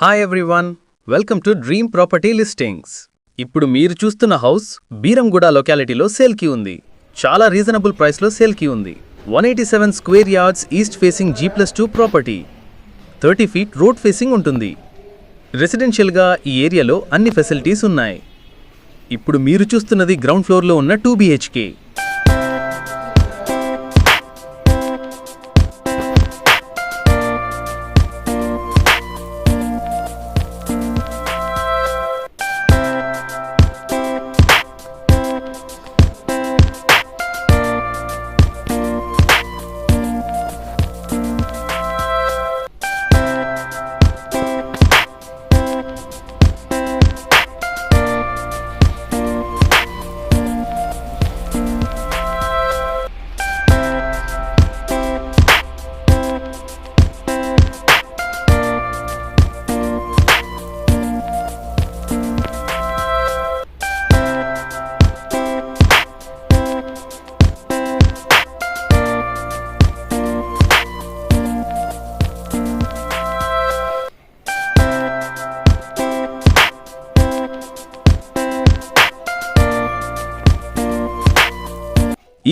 Hi everyone, welcome to dream property listings. ఇప్పుడు మీరు చూస్తున్న హౌస్ బీరంగూడ లొకాలిటీలో సేల్కి ఉంది. చాలా రీజనబుల్ ప్రైస్లో సేల్కి ఉంది. 187 square yards east facing G+2 property. 30 feet road facing ఉంటుంది. రెసిడెన్షియల్గా ఈ ఏరియాలో అన్ని ఫెసిలిటీస్ ఉన్నాయి. ఇప్పుడు మీరు చూస్తున్నది గ్రౌండ్ ఫ్లోర్లో ఉన్న 2 BHK.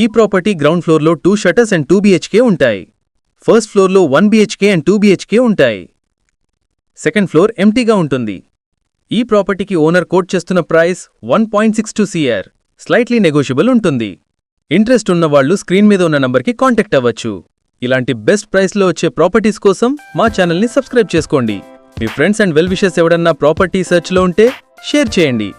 ఈ ప్రాపర్టీ గ్రౌండ్ ఫ్లోర్లో 2 షటర్స్ అండ్ 2 BHK ఉంటాయి. ఫస్ట్ ఫ్లోర్లో 1 BHK అండ్ 2 BHK ఉంటాయి. సెకండ్ ఫ్లోర్ ఎంటీగా ఉంటుంది. ఈ ప్రాపర్టీకి ఓనర్ కోట్ చేస్తున్న ప్రైస్ 1.62 CR. స్లైట్లీ నెగోషియబుల్ ఉంటుంది. ఇంట్రెస్ట్ ఉన్నవాళ్లు స్క్రీన్ మీద ఉన్న నంబర్కి కాంటాక్ట్ అవ్వచ్చు. ఇలాంటి బెస్ట్ ప్రైస్లో వచ్చే ప్రాపర్టీస్ కోసం మా ఛానల్ని సబ్స్క్రైబ్ చేసుకోండి. మీ ఫ్రెండ్స్ అండ్ వెల్ విషెస్ ఎవడన్నా ప్రాపర్టీ సర్చ్లో ఉంటే షేర్ చేయండి.